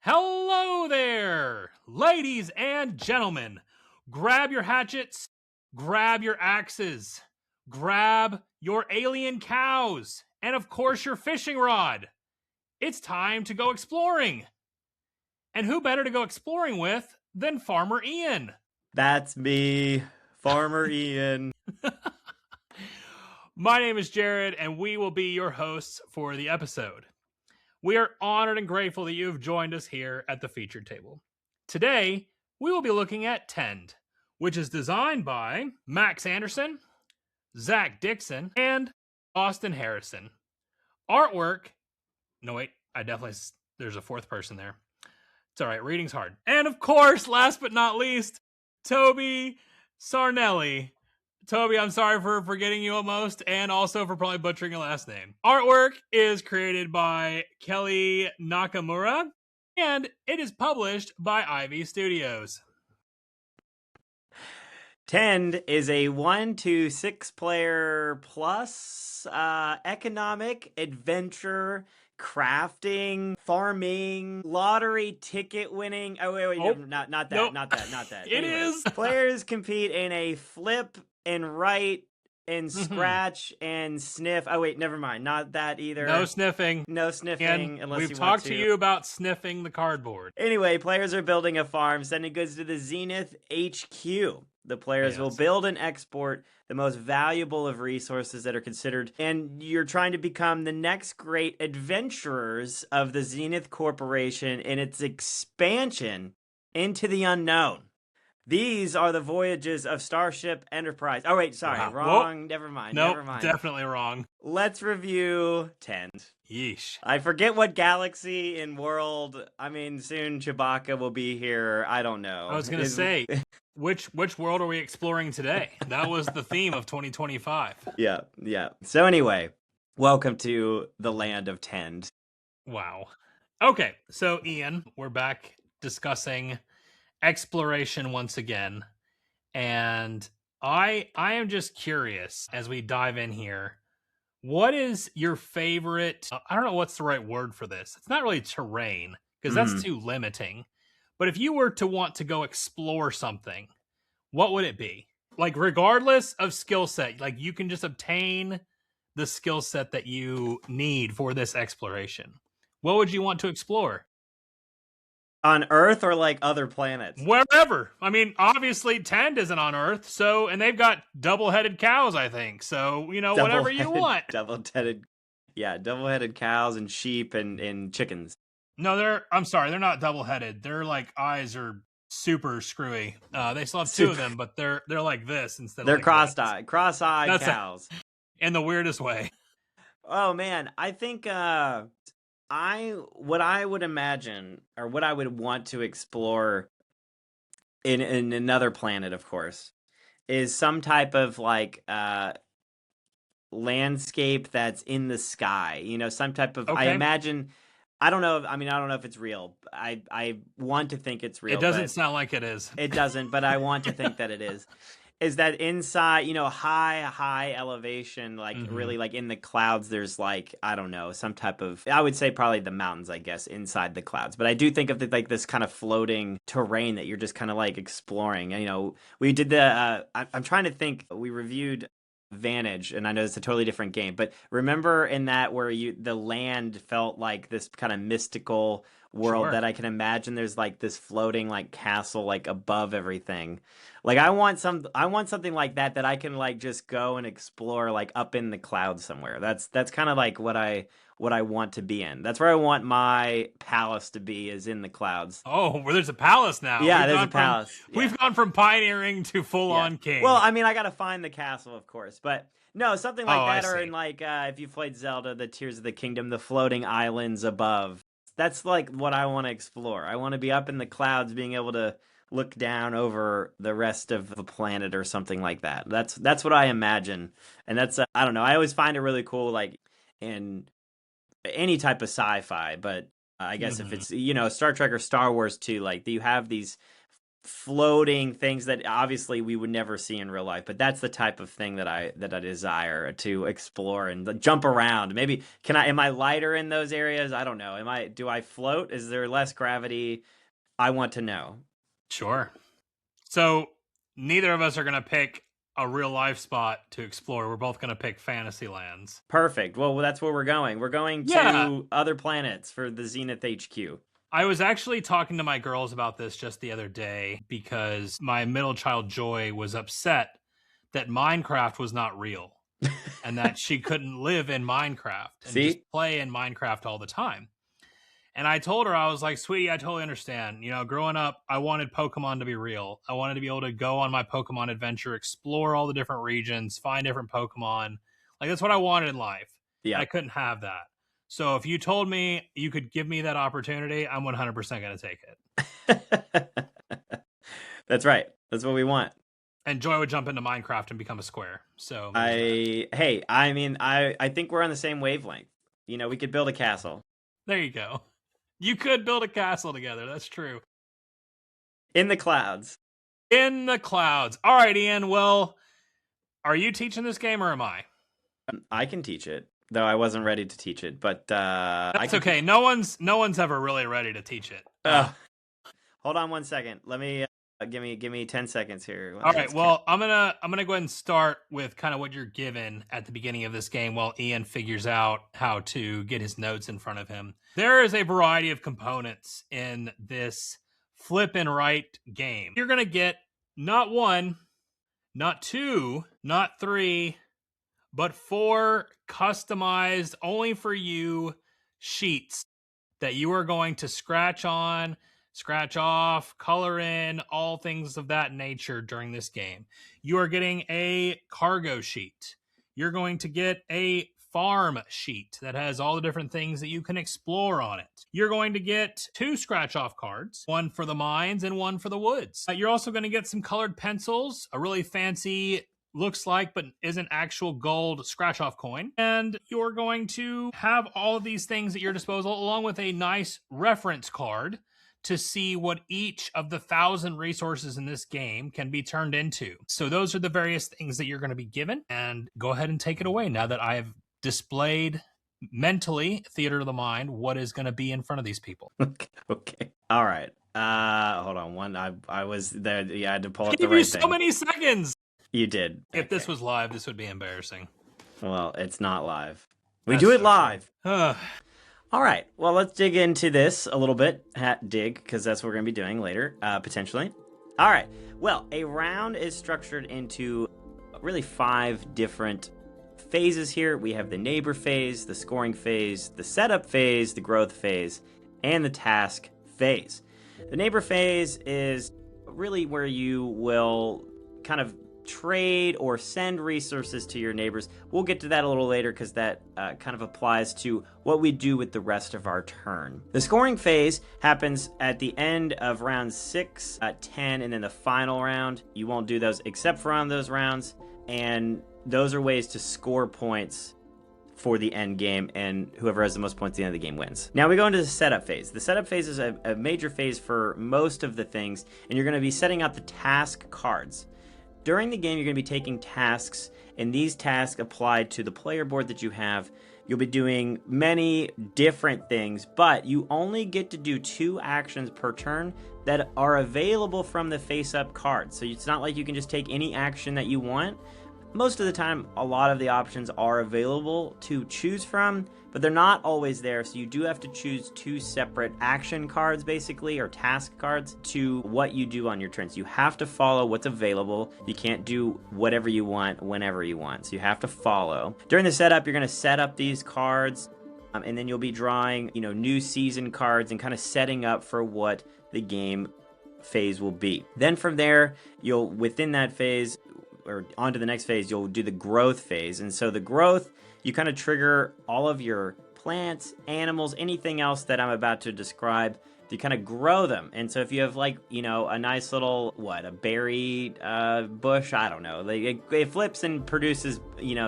Hello there, ladies and gentlemen. Grab your hatchets, grab your axes, grab your alien cows, and of course your fishing rod. It's time to go exploring. And who better to go exploring with than Farmer Ian? That's me, Farmer Ian. My name is Jared, and we will be your hosts for the episode. We are honored and grateful that you have joined us here at the featured table. Today, we will be looking at Tend, which is designed by Max Anderson, Zach Dixon, and Austin Harrison. Artwork, there's a fourth person there. It's all right, reading's hard. And of course, last but not least, Toby Sarnelle. Toby, I'm sorry for forgetting you almost, and also for probably butchering your last name. Artwork is created by Kelly Nakamura, and it is published by Ivy Studios. Tend is a 1 to 6 player plus economic adventure crafting, farming, lottery ticket winning. Oh wait, not that, nope. not that. It is. Players compete in a flip and write and scratch and sniff. Oh wait, never mind, not that either. No sniffing. No sniffing. And unless we've you talked want to you about sniffing the cardboard. Anyway, players are building a farm, sending goods to the Zenith HQ. The players will build and export the most valuable of resources that are considered, and you're trying to become the next great adventurers of the Zenith Corporation in its expansion into the unknown. These are the voyages of Starship Enterprise. Oh, wait, sorry. Wow. Wrong. Whoa. Never mind. Nope, never mind. Definitely wrong. Let's review Tend. Yeesh. I forget what galaxy and world. I mean, soon Chewbacca will be here. I don't know. I was going to say, which world are we exploring today? That was the theme of 2025. Yeah. So anyway, welcome to the land of Tend. Wow. Okay, so Ian, we're back discussing exploration once again, and I am just curious as we dive in here, what is your favorite, I don't know what's the right word for this, it's not really terrain because that's too limiting, but if you were to want to go explore something, what would it be? Like, regardless of skill set, like you can just obtain the skill set that you need for this exploration, what would you want to explore? On Earth or like other planets? Wherever. I mean, obviously Tend isn't on Earth, so, and they've got double-headed cows, I think. So, whatever you want. Double-headed cows and sheep and chickens. No, I'm sorry, they're not double-headed. Their like eyes are super screwy. They still have two of them, but they're like this instead. They're like cross-eyed cows. In the weirdest way. Oh man, I think what I would imagine, or what I would want to explore in another planet, of course, is some type of like landscape that's in the sky. Some type of. Okay. I imagine. I don't know. I don't know if it's real. I want to think it's real. It doesn't sound like it is. It doesn't, but I want to think that it is. Is that inside, high elevation, like really like in the clouds, there's like, I don't know, some type of, I would say probably the mountains, I guess, inside the clouds. But I do think of like this kind of floating terrain that you're just kind of like exploring. We did I'm trying to think, we reviewed Vantage, and I know it's a totally different game, but remember in that where the land felt like this kind of mystical world that I can imagine there's like this floating like castle like above everything. Like I want something like that I can like just go and explore like up in the clouds somewhere. That's kind of like what I want to be in. That's where I want my palace to be, is in the clouds. Oh, well, there's a palace now. Yeah, there's a palace. We've gone from pioneering to full-on king. Well, I mean, I got to find the castle, of course, but no, something like that, or in like if you've played Zelda, the Tears of the Kingdom, the floating islands above. That's like what I want to explore. I want to be up in the clouds, being able to look down over the rest of the planet or something like that. That's what I imagine, and that's I don't know. I always find it really cool, like in any type of sci-fi, but I guess if it's Star Trek or Star Wars too, like you have these floating things that obviously we would never see in real life, but that's the type of thing that I desire to explore and jump around. Maybe am I lighter in those areas? I don't know. Do I float? Is there less gravity? I want to know. Sure. So neither of us are going to pick a real life spot to explore. We're both going to pick fantasy lands. Perfect. Well, that's where we're going. We're going to other planets for the Zenith HQ. I was actually talking to my girls about this just the other day because my middle child Joy was upset that Minecraft was not real and that she couldn't live in Minecraft and just play in Minecraft all the time. And I told her, I was like, sweetie, I totally understand. You know, growing up, I wanted Pokemon to be real. I wanted to be able to go on my Pokemon adventure, explore all the different regions, find different Pokemon. Like, that's what I wanted in life. Yeah. I couldn't have that. So if you told me you could give me that opportunity, I'm 100% going to take it. That's right. That's what we want. And Joy would jump into Minecraft and become a square. So I think we're on the same wavelength. You know, we could build a castle. There you go. You could build a castle together. That's true. In the clouds. In the clouds. All right, Ian. Well, are you teaching this game or am I? I can teach it. Though I wasn't ready to teach it, but that's okay. No one's ever really ready to teach it. Hold on 1 second. Let me give me 10 seconds here. All right. Well, I'm gonna go ahead and start with kind of what you're given at the beginning of this game, while Ian figures out how to get his notes in front of him. There is a variety of components in this flip and write game. You're gonna get not 1, not 2, not 3. But 4 customized only for you sheets that you are going to scratch on, scratch off, color in, all things of that nature during this game. You are getting a cargo sheet. You're going to get a farm sheet that has all the different things that you can explore on it. You're going to get 2 scratch off cards, one for the mines and one for the woods. You're also going to get some colored pencils, a really fancy looks like but isn't actual gold scratch off coin, and you're going to have all of these things at your disposal along with a nice reference card to see what each of the 1,000 resources in this game can be turned into. So those are the various things that you're going to be given, and go ahead and take it away now that I have displayed mentally, theater of the mind, what is going to be in front of these people. Okay. All right. Hold on. I was there. Yeah, I had to pull up the right thing. Give you so many seconds. You did. If this was live, this would be embarrassing. Well, it's not live. We do it live. All right. Well, let's dig into this a little bit. Dig, because that's what we're going to be doing later, potentially. All right. Well, a round is structured into really 5 different phases here. We have the neighbor phase, the scoring phase, the setup phase, the growth phase, and the task phase. The neighbor phase is really where you will kind of trade or send resources to your neighbors. We'll get to that a little later because that kind of applies to what we do with the rest of our turn. The scoring phase happens at the end of round 6, 10, and then the final round. You won't do those except for on those rounds, and those are ways to score points for the end game, and whoever has the most points at the end of the game wins. Now we go into the setup phase. The setup phase is a major phase for most of the things, and you're going to be setting out the task cards. During the game, you're going to be taking tasks, and these tasks apply to the player board that you have. You'll be doing many different things, but you only get to do 2 actions per turn that are available from the face-up card. So it's not like you can just take any action that you want. Most of the time, a lot of the options are available to choose from, but they're not always there, so you do have to choose 2 separate action cards, basically, or task cards, to what you do on your turns. You have to follow what's available. You can't do whatever you want, whenever you want, so you have to follow. During the setup, you're going to set up these cards, and then you'll be drawing, new season cards and kind of setting up for what the game phase will be. Then from there, within that phase, or on to the next phase, you'll do the growth phase. And so the growth, you kind of trigger all of your plants, animals, anything else that I'm about to describe, to kind of grow them. And so if you have a nice little, a berry bush, I don't know, it flips and produces,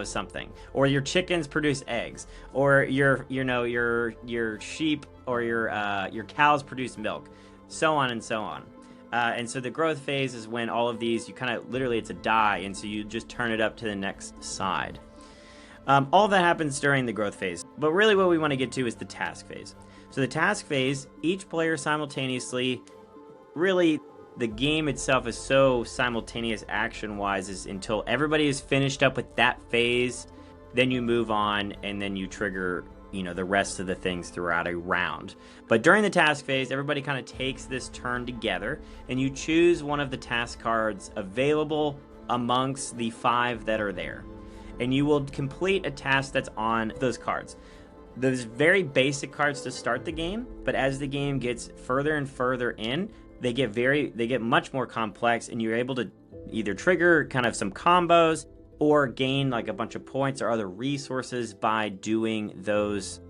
something. Or your chickens produce eggs. Or your sheep or your cows produce milk. So on and so on. And so the growth phase is when all of these, you kind of literally, it's a die, and so you just turn it up to the next side. All that happens during the growth phase, but really what we want to get to is the task phase. So the task phase, each player simultaneously, really the game itself is so simultaneous action-wise is until everybody is finished up with that phase, then you move on and then you trigger, the rest of the things throughout a round. But during the task phase, everybody kind of takes this turn together and you choose one of the task cards available amongst the 5 that are there. And you will complete a task that's on those cards. Those very basic cards to start the game, but as the game gets further and further in, they get much more complex, and you're able to either trigger kind of some combos or gain like a bunch of points or other resources by doing those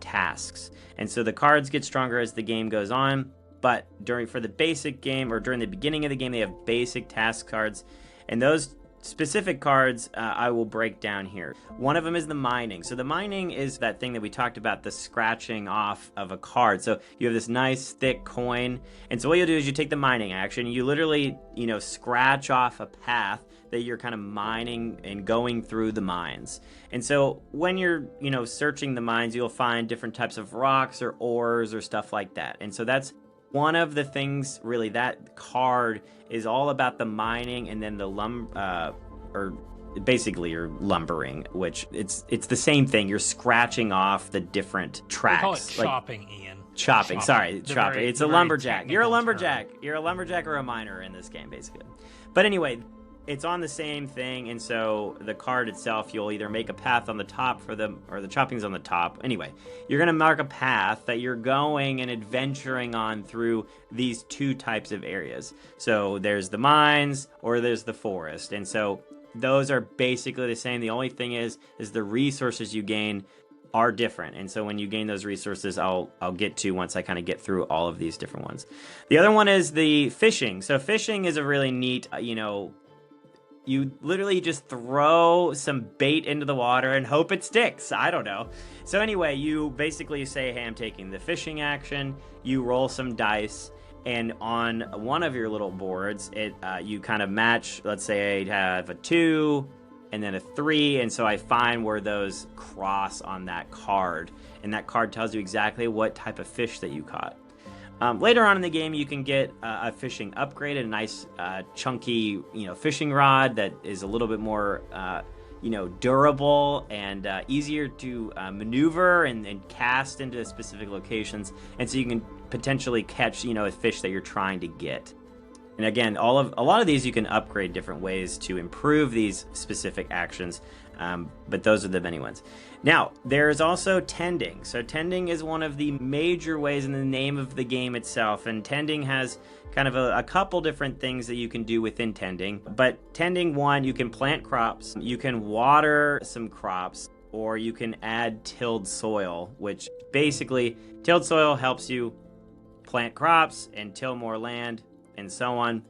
tasks. And so the cards get stronger as the game goes on, but for the basic game or during the beginning of the game, they have basic task cards, and those specific cards I will break down here. One of them is the mining. So the mining is that thing that we talked about, the scratching off of a card. So you have this nice thick coin, and so what you'll do is you take the mining action, you literally, scratch off a path that you're kind of mining and going through the mines. And so when you're, searching the mines, you'll find different types of rocks or ores or stuff like that. And so that's one of the things, really, that card is all about the mining, and then the basically you're lumbering, which it's the same thing. You're scratching off the different tracks. We call it chopping, Ian. Chopping. Sorry, chopping. It's a lumberjack. You're a lumberjack. Term. You're a lumberjack or a miner in this game, basically. But anyway, it's on the same thing, and so the card itself, you'll either make a path on the top or the chopping's on the top. Anyway, you're going to mark a path that you're going and adventuring on through these 2 types of areas. So there's the mines or there's the forest, and so those are basically the same. The only thing is the resources you gain are different, and so when you gain those resources, I'll get to once I kind of get through all of these different ones. The other one is the fishing. So fishing is a really neat, you literally just throw some bait into the water and hope it sticks. I don't know. So anyway, you basically say, hey, I'm taking the fishing action. You roll some dice, and on one of your little boards, you kind of match. Let's say I have a 2 and then a 3, and so I find where those cross on that card, and that card tells you exactly what type of fish that you caught. Later on in the game, you can get a fishing upgrade, a nice chunky, fishing rod that is a little bit more, durable and easier to maneuver and cast into specific locations, and so you can potentially catch, a fish that you're trying to get. And again, a lot of these you can upgrade different ways to improve these specific actions, but those are the many ones. Now, there's also tending. So tending is one of the major ways in the name of the game itself, and tending has kind of a couple different things that you can do within tending. But tending, one, you can plant crops, you can water some crops, or you can add tilled soil, which basically, tilled soil helps you plant crops and till more land, and so on.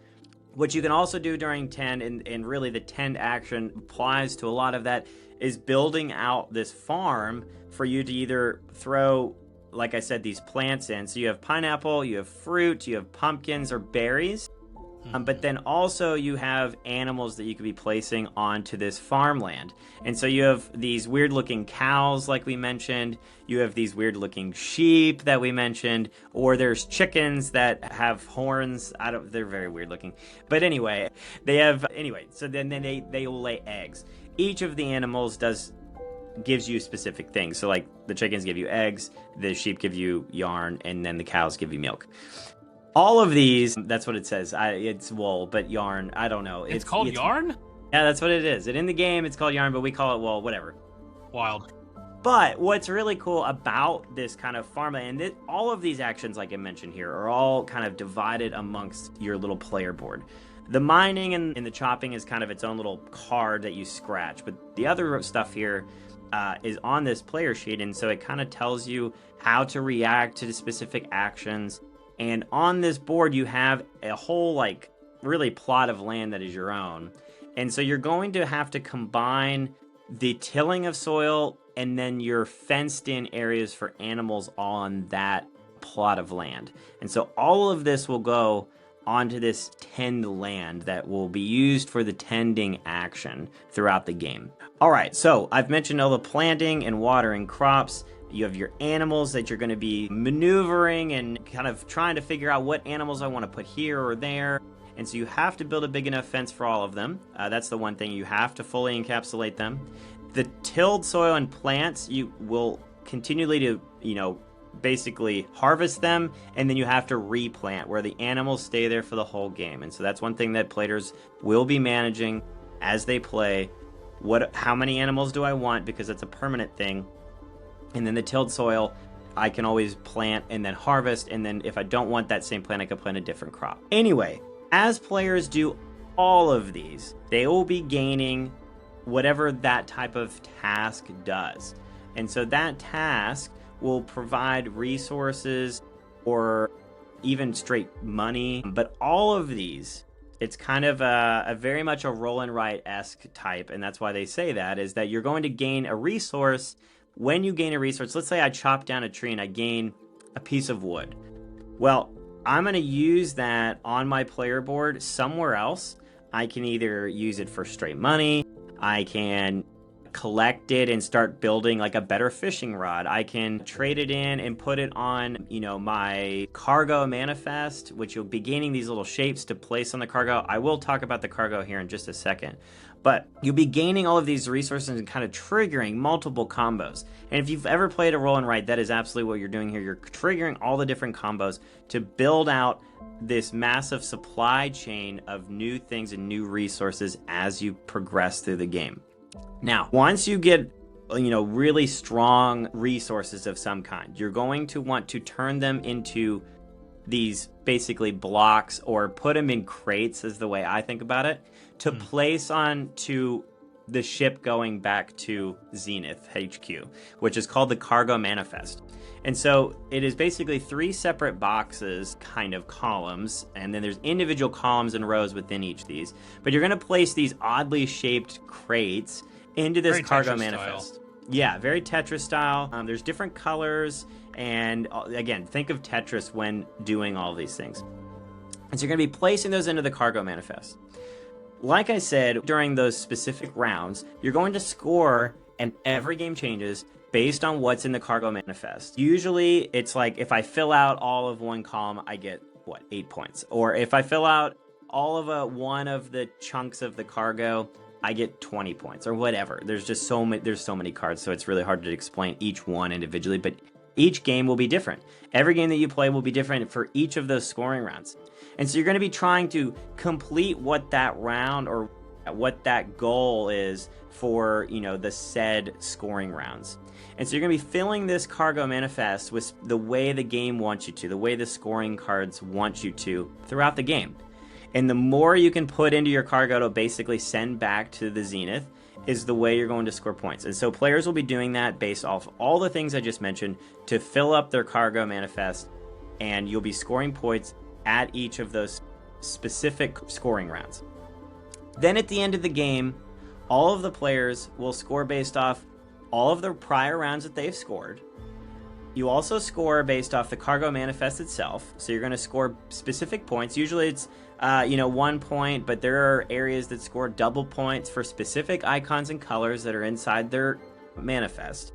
What you can also do during tend, and really the tend action applies to a lot of that, is building out this farm for you to either throw, like I said, these plants in. So you have pineapple, you have fruit, you have pumpkins or berries, but then also you have animals that you could be placing onto this farmland. And so you have these weird looking cows, like we mentioned, you have these weird looking sheep that we mentioned, or there's chickens that have horns. They're very weird looking. But anyway, so then they will lay eggs. Each of the animals gives you specific things. So like the chickens give you eggs, the sheep give you yarn, and then the cows give you milk. All of these, that's what it says. It's wool, but yarn, I don't know. It's called yarn? Yeah, that's what it is. And in the game, it's called yarn, but we call it wool, whatever. Wild. But what's really cool about this kind of farmland, and all of these actions, like I mentioned here, are all kind of divided amongst your little player board. The mining and the chopping is kind of its own little card that you scratch, but the other stuff here is on this player sheet, and so it kind of tells you how to react to the specific actions. And on this board, you have a whole, really plot of land that is your own. And so you're going to have to combine the tilling of soil and then your fenced-in areas for animals on that plot of land. And so all of this will go onto this tend land that will be used for the tending action throughout the game. All right, so I've mentioned all the planting and watering crops. You have your animals that you're going to be maneuvering and kind of trying to figure out what animals I want to put here or there. And so you have to build a big enough fence for all of them. That's the one thing. You have to fully encapsulate them. The tilled soil and plants, you will continually to, basically harvest them, and then you have to replant where the animals stay there for the whole game. And so that's one thing that players will be managing as they play. How many animals do I want, because it's a permanent thing. And then the tilled soil, I can always plant and then harvest, and then if I don't want that same plant, I can plant a different crop. Anyway, as players do all of these, they will be gaining whatever that type of task does. And so that task will provide resources or even straight money. But all of these, it's kind of a very much a roll and write-esque type, and that's why they say that, is that you're going to gain a resource. When you gain a resource, let's say I chop down a tree and I gain a piece of wood. Well, I'm going to use that on my player board somewhere else. I can either use it for straight money, I can collect it and start building like a better fishing rod. I can trade it in and put it on, my cargo manifest, which you'll be gaining these little shapes to place on the cargo. I will talk about the cargo here in just a second. But you'll be gaining all of these resources and kind of triggering multiple combos. And if you've ever played a roll and write, that is absolutely what you're doing here. You're triggering all the different combos to build out this massive supply chain of new things and new resources as you progress through the game. Now, once you get, really strong resources of some kind, you're going to want to turn them into these basically blocks, or put them in crates, is the way I think about it, to place onto the ship going back to Zenith HQ, which is called the Cargo Manifest. And so it is basically 3 separate boxes, kind of columns, and then there's individual columns and rows within each of these. But you're going to place these oddly shaped crates into this Cargo Manifest. Yeah, very Tetris style. There's different colors, and again, think of Tetris when doing all these things. And so you're going to be placing those into the Cargo Manifest. Like I said, during those specific rounds, you're going to score, and every game changes based on what's in the Cargo Manifest. Usually, it's like if I fill out all of one column, I get, 8 points. Or if I fill out all of one of the chunks of the cargo, I get 20 points, or whatever. There's just so many cards, so it's really hard to explain each one individually, but each game will be different. Every game that you play will be different for each of those scoring rounds. And so you're going to be trying to complete what that round or what that goal is for, the said scoring rounds. And so you're going to be filling this Cargo Manifest with the way the game wants you to, the way the scoring cards want you to throughout the game. And the more you can put into your cargo to basically send back to the Zenith is the way you're going to score points. And so players will be doing that based off all the things I just mentioned to fill up their Cargo Manifest, and you'll be scoring points at each of those specific scoring rounds. Then at the end of the game, all of the players will score based off all of the prior rounds that they've scored. You also score based off the Cargo Manifest itself. So you're going to score specific points. Usually it's 1 point, but there are areas that score double points for specific icons and colors that are inside their manifest.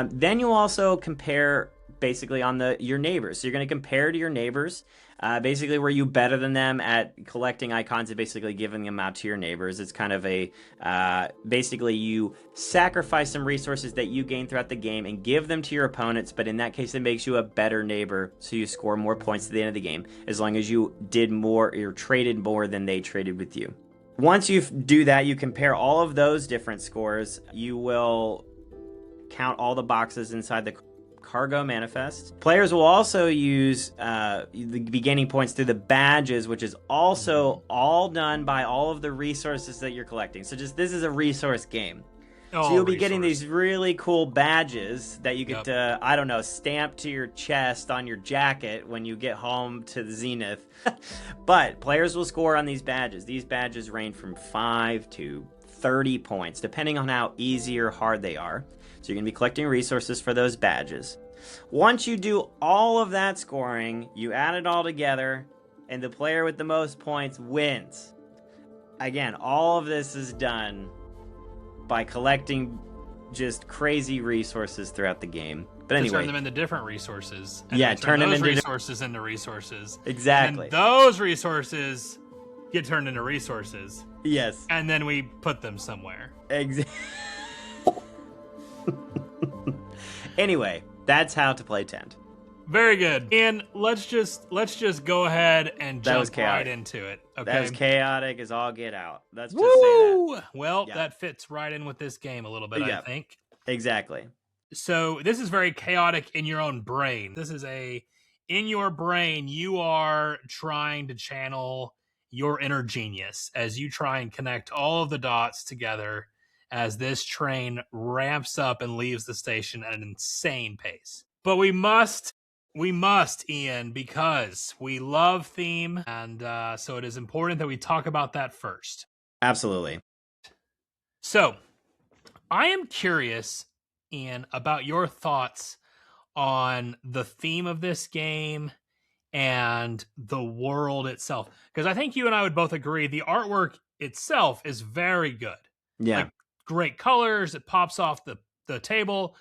Then you also compare basically on your neighbors. So you're going to compare to your neighbors. Basically, were you better than them at collecting icons and basically giving them out to your neighbors? It's kind of basically you sacrifice some resources that you gain throughout the game and give them to your opponents, but in that case, it makes you a better neighbor, so you score more points at the end of the game, as long as you did more or traded more than they traded with you. Once you do that, you compare all of those different scores. You will count all the boxes inside the Cargo Manifest. Players will also use the beginning points through the badges, which is also all done by all of the resources that you're collecting. So this is a resource game. So you'll be getting these really cool badges that you get to, stamp to your chest on your jacket when you get home to the Zenith. But players will score on these badges. These badges range from 5 to 30 points, depending on how easy or hard they are. So you're going to be collecting resources for those badges. Once you do all of that scoring, you add it all together, and the player with the most points wins. Again, all of this is done by collecting just crazy resources throughout the game. But anyway, turn them into different resources. And yeah, turn them those into resources into resources. Exactly. And those resources get turned into resources. Yes. And then we put them somewhere. Anyway, that's how to play Tent. Very good. And let's just go ahead and jump right into it. Okay. That was chaotic as all get out. Let's just say that. Well, that fits right in with this game a little bit, I think. Exactly. So this is very chaotic in your own brain. This is in your brain, you are trying to channel your inner genius as you try and connect all of the dots together as this train ramps up and leaves the station at an insane pace. But we must, Ian, because we love theme, and so it is important that we talk about that first. Absolutely. So, I am curious, Ian, about your thoughts on the theme of this game and the world itself. Because I think you and I would both agree the artwork itself is very good. Yeah. Like, great colors, it pops off the table,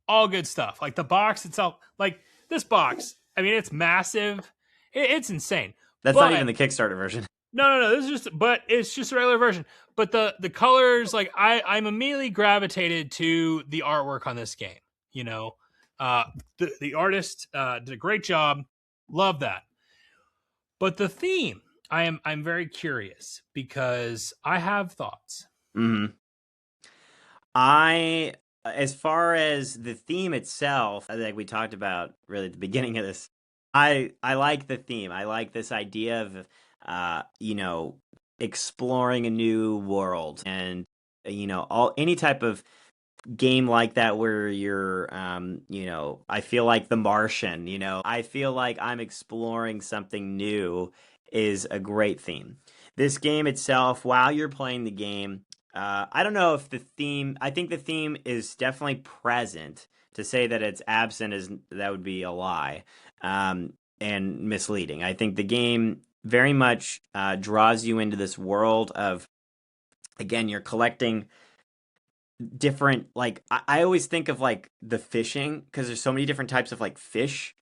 all good stuff. Like the box itself, like this box, I mean, it's massive. It's insane. That's not even the Kickstarter version. No. This is it's just a regular version. But the colors, like I'm immediately gravitated to the artwork on this game. You know, the artist did a great job. Love that. But the theme, I'm very curious because I have thoughts. Mm-hmm. As far as the theme itself, like we talked about really at the beginning of this, I like the theme. I like this idea of, exploring a new world and, any type of game like that where you're, I feel like The Martian, I feel like I'm exploring something new is a great theme. This game itself, while you're playing the game, I don't know if I think the theme is definitely present. To say that it's absent that would be a lie, and misleading. I think the game very much draws you into this world of, again, you're collecting different, like, I always think of like the fishing, because there's so many different types of like fish.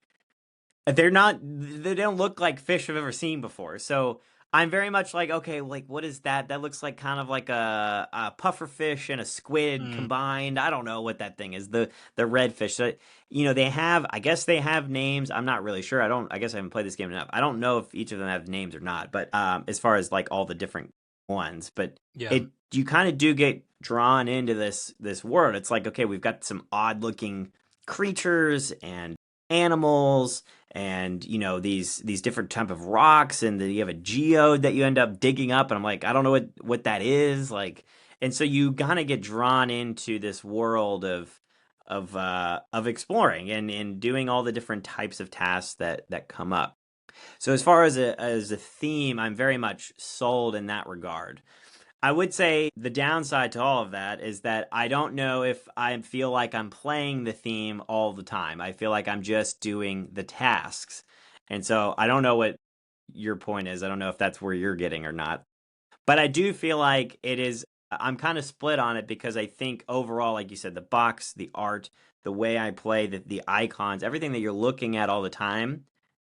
They don't look like fish I've ever seen before. So I'm very much like, okay, like, what is that? That looks like kind of like a puffer fish and a squid combined. I don't know what that thing is. The red fish. So, I guess they have names. I'm not really sure. I guess I haven't played this game enough. I don't know if each of them have names or not, but as far as like all the different ones, but you kind of do get drawn into this world. It's like, okay, we've got some odd looking creatures and animals and these different type of rocks, and you have a geode that you end up digging up, and I'm like, I don't know what that is, like, and so you kind of get drawn into this world of exploring and doing all the different types of tasks that come up. So as far as a theme, I'm very much sold in that regard. I would say the downside to all of that is that I don't know if I feel like I'm playing the theme all the time. I feel like I'm just doing the tasks. And so I don't know what your point is. I don't know if that's where you're getting or not. But I do feel like I'm kind of split on it, because I think overall, like you said, the box, the art, the way I play, the icons, everything that you're looking at all the time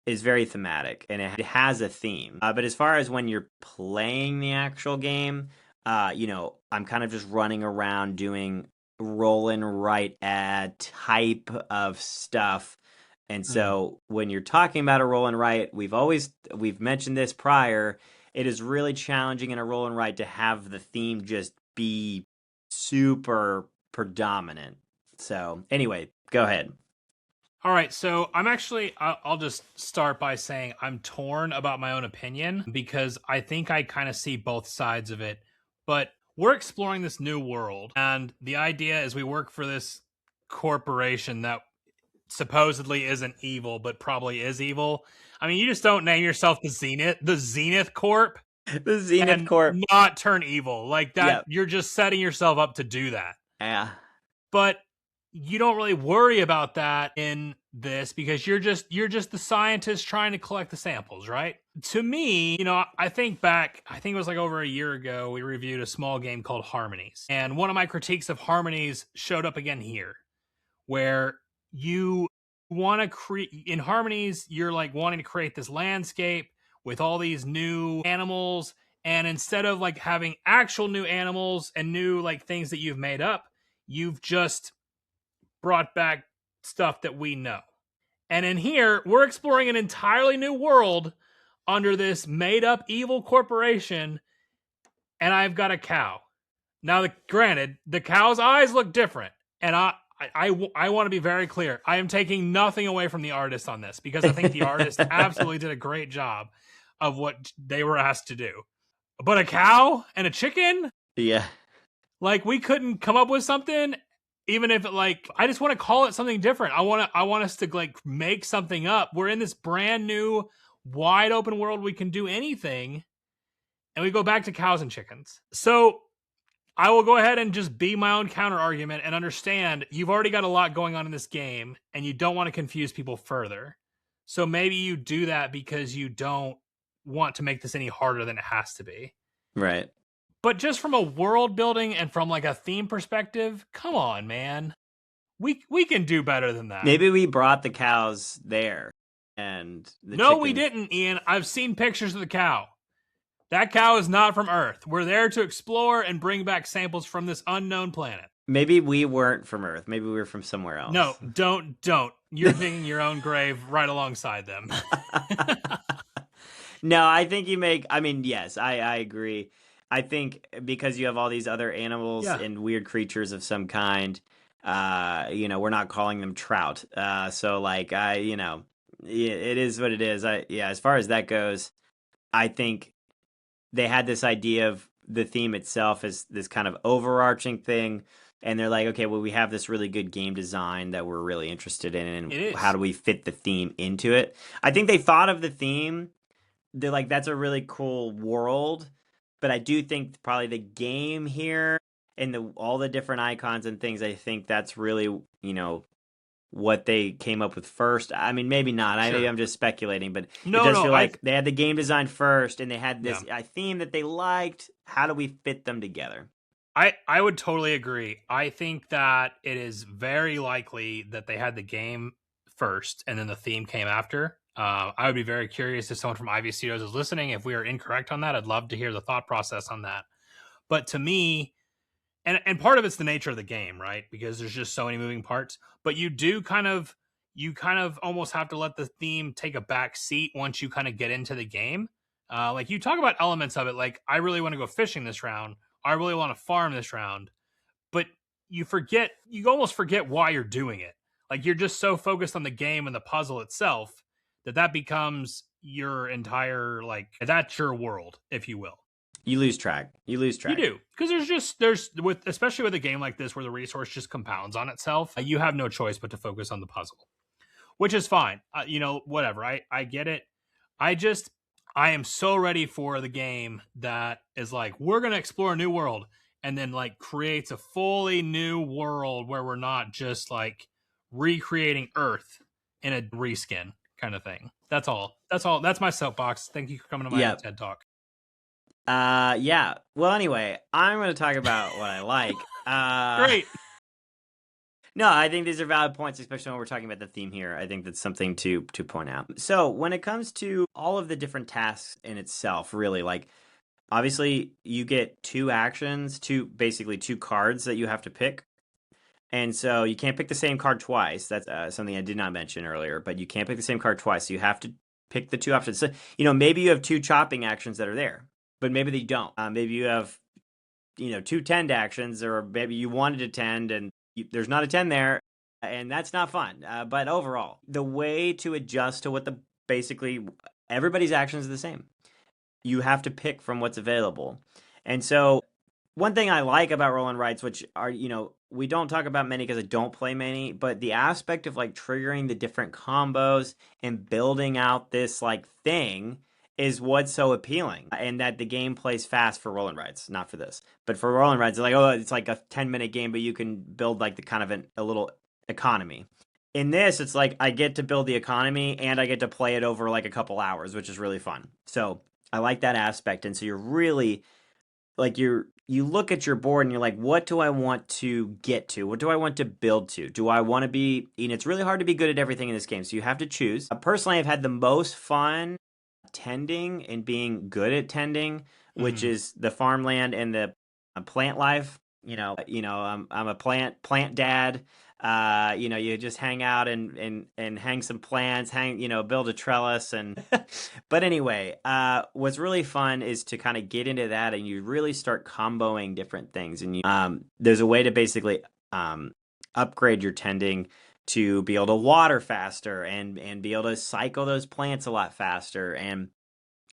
is very thematic, and it has a theme. But as far as when you're playing the actual game, I'm kind of just running around doing roll and write ad type of stuff. And so when you're talking about a roll and write, we've mentioned this prior, it is really challenging in a roll and write to have the theme just be super predominant. So anyway, go ahead. All right, so I'll just start by saying I'm torn about my own opinion, because I think I kind of see both sides of it. But we're exploring this new world, and the idea is we work for this corporation that supposedly isn't evil, but probably is evil. I mean, you just don't name yourself the Zenith Corp. The Zenith Corp. Not turn evil. Like that, yep. You're just setting yourself up to do that. Yeah. But you don't really worry about that in this because you're just the scientist trying to collect the samples, right? To me, I think back, I think it was like over a year ago, we reviewed a small game called Harmonies. And one of my critiques of Harmonies showed up again here, where you want to create in Harmonies, you're like wanting to create this landscape with all these new animals, and instead of like having actual new animals and new like things that you've made up, you've just brought back stuff that we know. And in here, we're exploring an entirely new world under this made up evil corporation, and I've got a cow. Now, granted, the cow's eyes look different, and I want to be very clear. I am taking nothing away from the artist on this because I think the artist absolutely did a great job of what they were asked to do. But a cow and a chicken? Yeah. Like, we couldn't come up with something, even if it, like, I just want to call it something different. I want us to like make something up. We're in this brand new wide open world. We can do anything, and we go back to cows and chickens. So I will go ahead and just be my own counter argument and understand you've already got a lot going on in this game and you don't want to confuse people further. So maybe you do that because you don't want to make this any harder than it has to be. Right. But just from a world building and from like a theme perspective, come on, man. We can do better than that. Maybe we brought the cows there and we didn't, Ian. I've seen pictures of the cow. That cow is not from Earth. We're there to explore and bring back samples from this unknown planet. Maybe we weren't from Earth. Maybe we were from somewhere else. No, don't. You're digging your own grave right alongside them. No, I think yes, I agree. I think because you have all these other animals and weird creatures of some kind, we're not calling them trout. So like, it is what it is. As far as that goes, I think they had this idea of the theme itself as this kind of overarching thing. And they're like, okay, well, we have this really good game design that we're really interested in. And how do we fit the theme into it? I think they thought of the theme. They're like, that's a really cool world. But I do think probably the game here and all the different icons and things, I think that's really, what they came up with first. I mean, maybe not. Sure. Maybe I'm just speculating, but it does feel like they had the game design first and they had this theme that they liked. How do we fit them together? I would totally agree. I think that it is very likely that they had the game first and then the theme came after. I would be very curious if someone from Ivy Studios is listening. If we are incorrect on that, I'd love to hear the thought process on that. But to me, and part of it's the nature of the game, right? Because there's just so many moving parts. But you kind of almost have to let the theme take a back seat once you kind of get into the game. Like you talk about elements of it, like I really want to go fishing this round. I really want to farm this round. But you almost forget why you're doing it. Like you're just so focused on the game and the puzzle itself that becomes your entire, like, that's your world, if you will. You lose track. You do. Because especially with a game like this where the resource just compounds on itself, you have no choice but to focus on the puzzle, which is fine. Whatever. I get it. I am so ready for the game that is like, we're going to explore a new world and then like creates a fully new world where we're not just like recreating Earth in a reskin kind of thing. That's all. That's my soapbox. Thank you for coming to my TED Talk. Well, anyway, I'm going to talk about what I like. Great. No, I think these are valid points, especially when we're talking about the theme here. I think that's something to point out. So when it comes to all of the different tasks in itself, really, like, obviously you get two cards that you have to pick. And so you can't pick the same card twice. That's something I did not mention earlier, but you can't pick the same card twice. So you have to pick the two options. So, maybe you have two chopping actions that are there, but maybe they don't. Maybe you have, two tend actions, or maybe you wanted to tend and there's not a 10 there, and that's not fun. But overall, the way to adjust to what basically everybody's actions are the same. You have to pick from what's available. And so one thing I like about roll and writes, which are, we don't talk about many because I don't play many, but the aspect of like triggering the different combos and building out this like thing is what's so appealing, and that the game plays fast for roll and writes, not for this, but for roll and writes, it's like a 10-minute game, but you can build like the kind of a little economy. in this, it's like I get to build the economy and I get to play it over like a couple hours, which is really fun. So I like that aspect. And so you're really like you look at your board and you're like, what do I want to get to? What do I want to build to? Do I want to be, it's really hard to be good at everything in this game, so you have to choose. Personally, I've had the most fun tending and being good at tending, which Mm. is the farmland and the plant life. I'm a plant dad. You just hang out and hang some plants, build a trellis and but anyway, what's really fun is to kind of get into that and you really start comboing different things and there's a way to basically upgrade your tending to be able to water faster and be able to cycle those plants a lot faster. And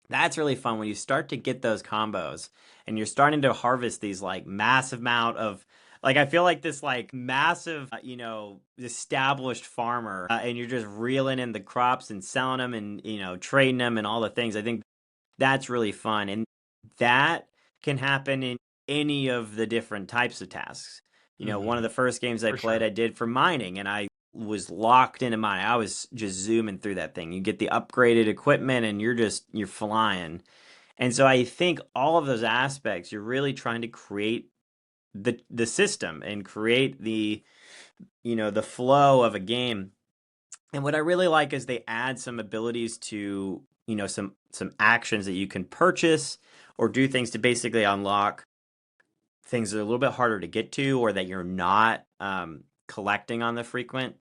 that's really fun when you start to get those combos and you're starting to harvest these like massive amount of like I feel like this like massive established farmer and you're just reeling in the crops and selling them and trading them and all the things. I think that's really fun and that can happen in any of the different types of tasks. One of Hmm. the first games I For played sure. I did for mining and I was locked into mine. I was just zooming through that thing. You get the upgraded equipment and you're flying. And so I think all of those aspects, you're really trying to create the system and create the flow of a game. And what I really like is they add some abilities to, some actions that you can purchase or do things to basically unlock things that are a little bit harder to get to or that you're not collecting on the frequent.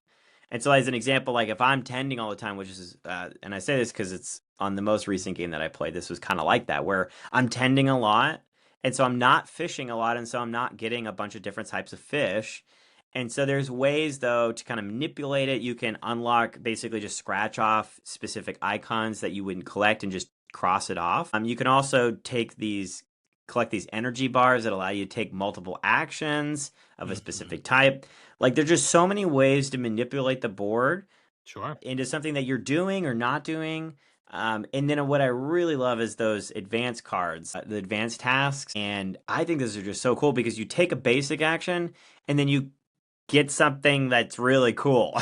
And so, as an example, like if I'm tending all the time, which is, and I say this because it's on the most recent game that I played, this was kind of like that, where I'm tending a lot. And so I'm not fishing a lot. And so I'm not getting a bunch of different types of fish. And so there's ways, though, to kind of manipulate it. You can unlock, basically just scratch off specific icons that you wouldn't collect and just cross it off. You can also collect these energy bars that allow you to take multiple actions of a Hmm. specific type. Like there's just so many ways to manipulate the board Sure. into something that you're doing or not doing. And then what I really love is those advanced cards, the advanced tasks. And I think those are just so cool because you take a basic action and then you get something that's really cool.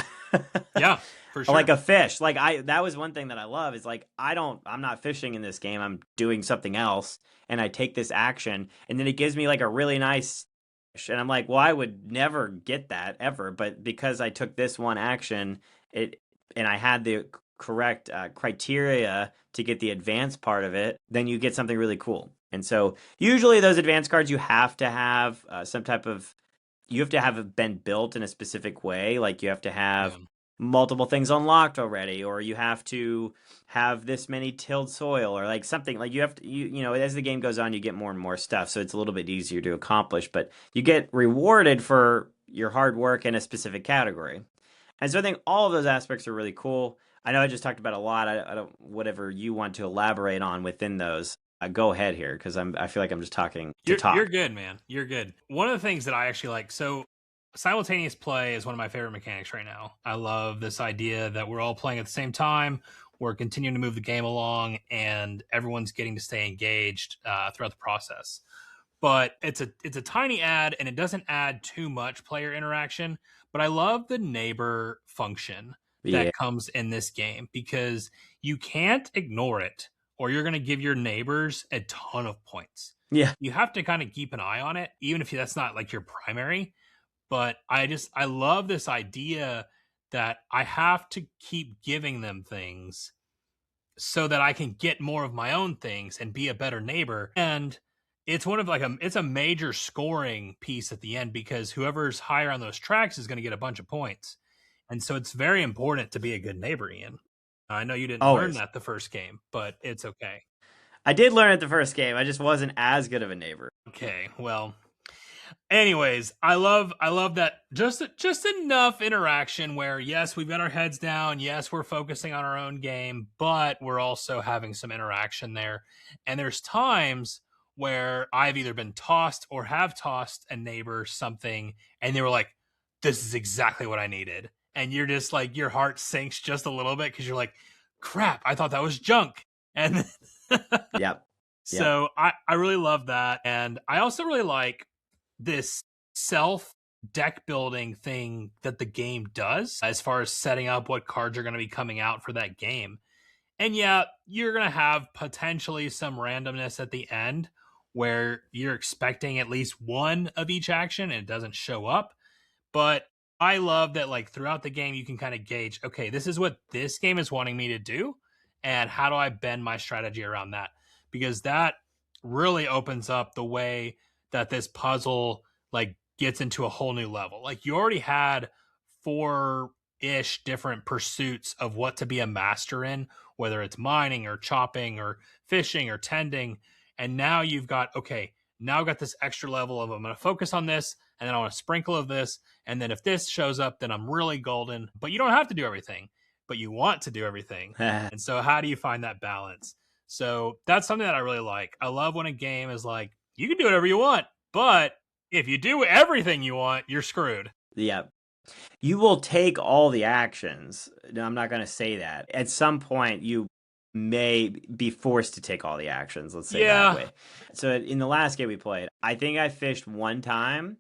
Yeah, for Like sure. a fish. That was one thing that I love is like I'm not fishing in this game. I'm doing something else and I take this action and then it gives me like a really nice fish. And I'm like, well, I would never get that ever, but because I took this one action, it and I had the correct criteria to get the advanced part of it, then you get something really cool. And so usually those advanced cards you have to have some type of you have to have been built in a specific way. Like you have to Yeah. have multiple things unlocked already, or you have to have this many tilled soil, or like something like you have to, as the game goes on, you get more and more stuff. So it's a little bit easier to accomplish, but you get rewarded for your hard work in a specific category. And so I think all of those aspects are really cool. I know I just talked about a lot. I don't, whatever you want to elaborate on within those, go ahead here because I feel like I'm just talking to You're talk. good, man. You're good. One of the things that I actually like, so simultaneous play is one of my favorite mechanics right now. I love this idea that we're all playing at the same time. We're continuing to move the game along, and everyone's getting to stay engaged throughout the process. But it's a tiny ad, and it doesn't add too much player interaction. But I love the neighbor function Yeah. that comes in this game because you can't ignore it, or you're going to give your neighbors a ton of points. Yeah. You have to kind of keep an eye on it, even if that's not like your primary. But I love this idea that I have to keep giving them things so that I can get more of my own things and be a better neighbor. And it's one of it's a major scoring piece at the end because whoever's higher on those tracks is going to get a bunch of points. And so it's very important to be a good neighbor, Ian. I know you didn't learn Always. that the first game, but it's okay. I did learn it the first game. I just wasn't as good of a neighbor. Okay. Well, anyways, I love that just enough interaction where yes, we've got our heads down, yes, we're focusing on our own game, but we're also having some interaction there. And there's times where I've either been tossed or have tossed a neighbor something and they were like, this is exactly what I needed. And you're just like your heart sinks just a little bit because you're like, crap, I thought that was junk. And Yep. Yep. so I really love that. And I also really like this self deck building thing that the game does as far as setting up what cards are going to be coming out for that game. And yeah, you're going to have potentially some randomness at the end where you're expecting at least one of each action and it doesn't show up. But I love that, like, throughout the game, you can kind of gauge, okay, this is what this game is wanting me to do. And how do I bend my strategy around that? Because that really opens up the way that this puzzle, like, gets into a whole new level. Like, you already had four ish different pursuits of what to be a master in, whether it's mining or chopping or fishing or tending. And now you've got, okay, now I've got this extra level of I'm going to focus on this and then I want to sprinkle of this. And then if this shows up, then I'm really golden. But you don't have to do everything, but you want to do everything. And so, how do you find that balance? So, that's something that I really like. I love when a game is like, you can do whatever you want, but if you do everything you want, you're screwed. Yeah. You will take all the actions. No, I'm not going to say that. At some point, you may be forced to take all the actions, let's say that way. So in the last game we played, I think I fished one time,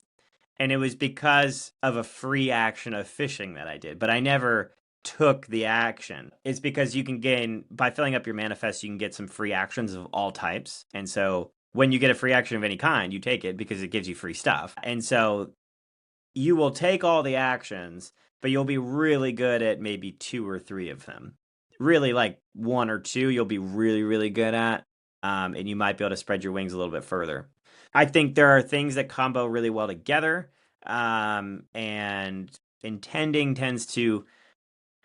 and it was because of a free action of fishing that I did, but I never took the action. It's because you can gain, by filling up your manifest, you can get some free actions of all types. And so when you get a free action of any kind, you take it because it gives you free stuff. And so you will take all the actions, but you'll be really good at maybe 2 or 3 of them. Really, like 1 or 2, you'll be really, really good at, and you might be able to spread your wings a little bit further. I think there are things that combo really well together, and intending tends to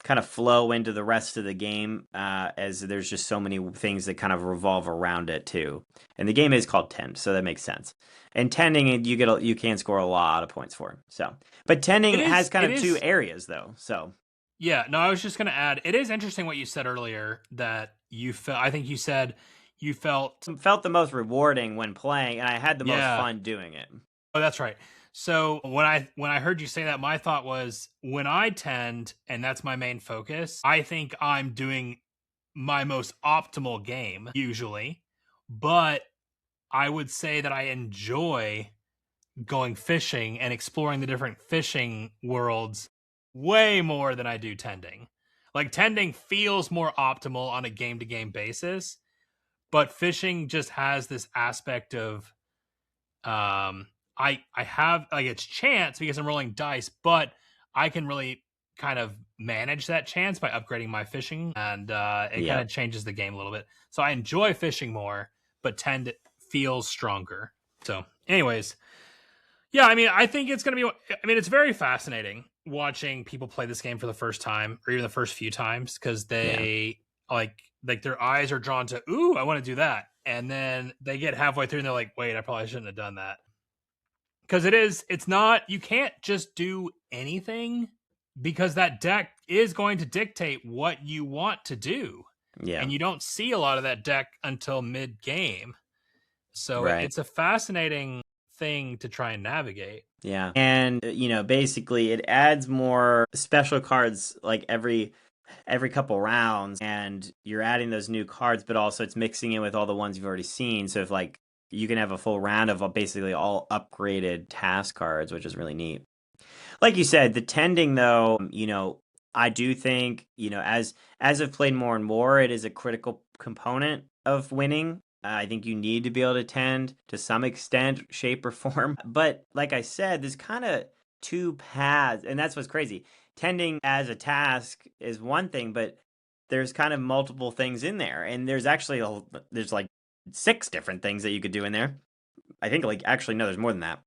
kind of flow into the rest of the game, as there's just so many things that kind of revolve around it too. And the game is called Tend, so that makes sense. And tending, you can score a lot of points for. So, but tending has kind of 2 areas though. So yeah, no, I was just going to add, it is interesting what you said earlier that you felt. I think you said you felt the most rewarding when playing, and I had the most fun doing it. Oh, that's right. So when I heard you say that, my thought was, when I tend, and that's my main focus, I think I'm doing my most optimal game usually, but I would say that I enjoy going fishing and exploring the different fishing worlds way more than I do tending. Like, tending feels more optimal on a game to game basis, but fishing just has this aspect of I have, like, it's chance because I'm rolling dice, but I can really kind of manage that chance by upgrading my fishing, and it kind of changes the game a little bit. So I enjoy fishing more, but tend feels stronger. So, anyways, yeah, I mean, I think it's going to be, I mean, it's very fascinating watching people play this game for the first time or even the first few times, because they like their eyes are drawn to, ooh, I want to do that. And then they get halfway through and they're like, wait, I probably shouldn't have done that. Because it's not, you can't just do anything, because that deck is going to dictate what you want to do. Yeah. And you don't see a lot of that deck until mid game. So it's a fascinating thing to try and navigate. Yeah. And, basically it adds more special cards like every couple rounds, and you're adding those new cards, but also it's mixing in with all the ones you've already seen. So if, like, you can have a full round of basically all upgraded task cards, which is really neat. Like you said, the tending though, I do think, as I've played more and more, it is a critical component of winning. I think you need to be able to tend to some extent, shape, or form. But like I said, there's kind of 2 paths, and that's what's crazy. Tending as a task is one thing, but there's kind of multiple things in there, and there's actually there's like 6 different things that you could do in there. I think, like, actually, no, there's more than that.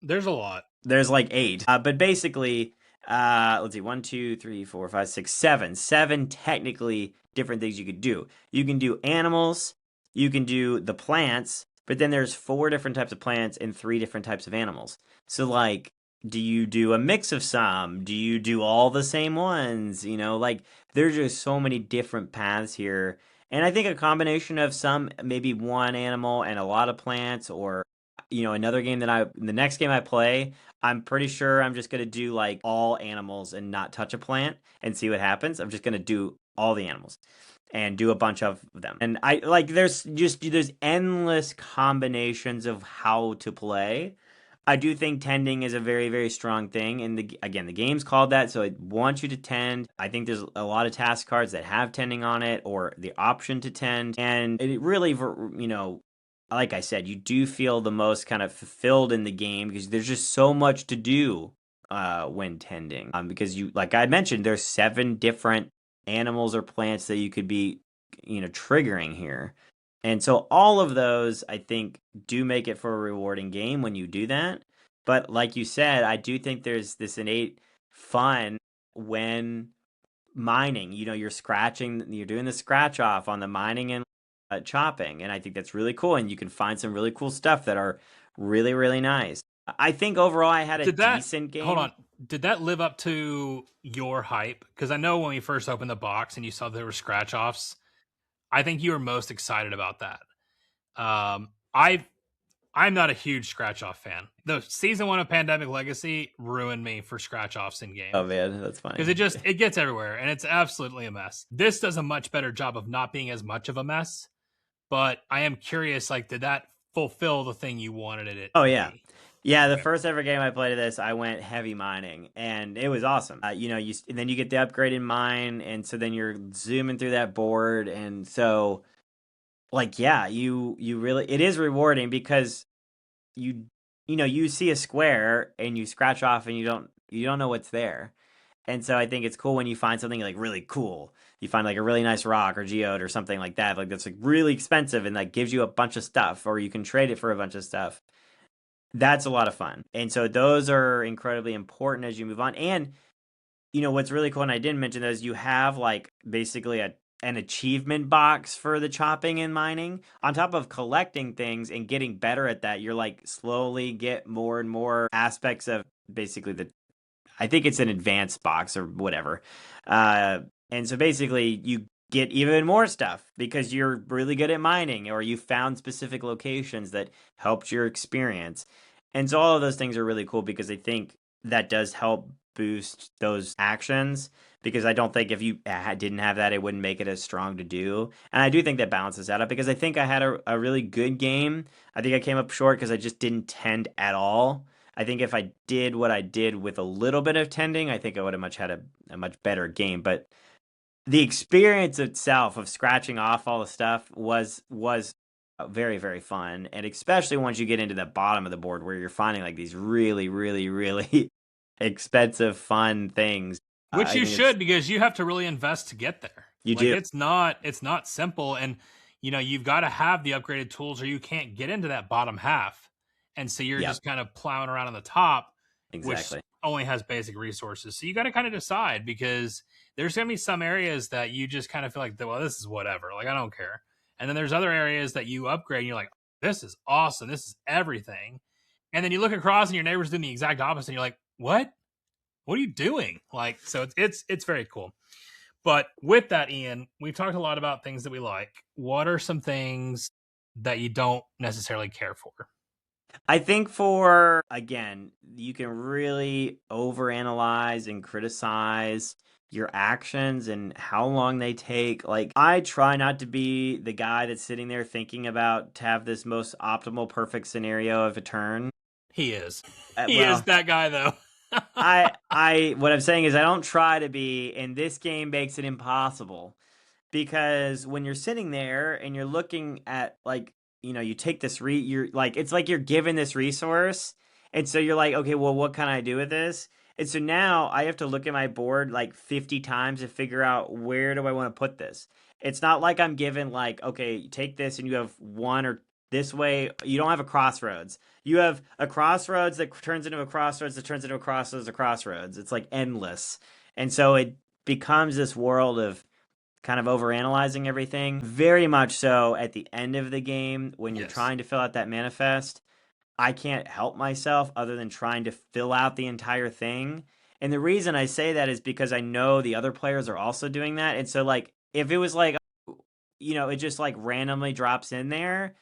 There's a lot. There's like 8. But basically, let's see, 1, 2, 3, 4, 5, 6, 7. 7 technically different things you could do. You can do animals, you can do the plants, but then there's 4 different types of plants and 3 different types of animals. So, like, do you do a mix of some? Do you do all the same ones? Like, there's just so many different paths here. And I think a combination of some, maybe one animal and a lot of plants, or, another game the next game I play, I'm pretty sure I'm just going to do, like, all animals and not touch a plant and see what happens. I'm just going to do all the animals and do a bunch of them. And I like, there's endless combinations of how to play. I do think tending is a very, very strong thing. And again, the game's called that, so it wants you to tend. I think there's a lot of task cards that have tending on it or the option to tend. And it really, like I said, you do feel the most kind of fulfilled in the game because there's just so much to do when tending. Because like I mentioned, there's 7 different animals or plants that you could be, triggering here. And so all of those, I think, do make it for a rewarding game when you do that. But like you said, I do think there's this innate fun when mining. You're doing the scratch off on the mining and chopping. And I think that's really cool. And you can find some really cool stuff that are really, really nice. I think overall I had a Did that decent hold game. on? Did that live up to your hype? Because I know when we first opened the box and you saw there were scratch offs, I think you were most excited about that. I I'm not a huge scratch off fan. The season 1 of Pandemic Legacy ruined me for scratch offs in game Oh man, that's because funny. it gets everywhere and it's absolutely a mess. This does a much better job of not being as much of a mess. But I am curious, like, did that fulfill the thing you wanted it Oh to yeah. be? Yeah, the Okay. first ever game I played of this, I went heavy mining, and it was awesome. And then you get the upgraded mine, and so then you're zooming through that board, and so like yeah, you really it is rewarding because you you see a square and you scratch off and you don't know what's there. And so I think it's cool when you find something like really cool. You find like a really nice rock or geode or something like that, like that's like really expensive and like gives you a bunch of stuff, or you can trade it for a bunch of stuff. That's a lot of fun. And so those are incredibly important as you move on. And what's really cool, and I didn't mention those, you have like basically an achievement box for the chopping and mining. On top of collecting things and getting better at that, you're like slowly get more and more aspects of basically I think it's an advanced box or whatever. Uh, and so basically you get even more stuff because you're really good at mining or you found specific locations that helped your experience. And so all of those things are really cool because I think that does help boost those actions because I don't think if you didn't have that, it wouldn't make it as strong to do. And I do think that balances that out because I think I had a really good game. I think I came up short because I just didn't tend at all. I think if I did what I did with a little bit of tending, I think I would have had a much better game. But the experience itself of scratching off all the stuff was very, very fun, and especially once you get into the bottom of the board where you're finding like these really, really, really expensive, fun things. Which I you think it's should because you have to really invest to get there. you Like do. it's not simple and you've got to have the upgraded tools or you can't get into that bottom half. And so you're Yep, just kind of plowing around on the top which exactly. only has basic resources. So you got to kind of decide because there's going to be some areas that you just kind of feel like, well, this is whatever. Like I don't care. And then there's other areas that you upgrade and you're like, this is awesome. This is everything. And then you look across and your neighbor's doing the exact opposite and you're like, what are you doing? Like, so it's very cool. But with that, Ian, we've talked a lot about things that we like. What are some things that you don't necessarily care for? I think for again, you can really overanalyze and criticize your actions and how long they take. Like I try not to be the guy that's sitting there thinking about to have this most optimal perfect scenario of a turn. He is. Uh, He is well, that guy though. what I'm saying is I don't try to be, and this game makes it impossible because when you're sitting there and you're looking at like you take this you're like it's like you're given this resource, and so you're like, okay, well, what can I do with this? And so now I have to look at my board like 50 times to figure out where do I want to put this. It's not like I'm given like, okay, take this and you have one or this way. You don't have a crossroads. You have a crossroads that turns into a crossroads that turns into a crossroads, a crossroads. It's like endless. And so it becomes this world of kind of overanalyzing everything. Very much so at the end of the game when you're Yes. trying to fill out that manifest, I can't help myself other than trying to fill out the entire thing. And the reason I say that is because I know the other players are also doing that. And so like if it was like it just like randomly drops in there,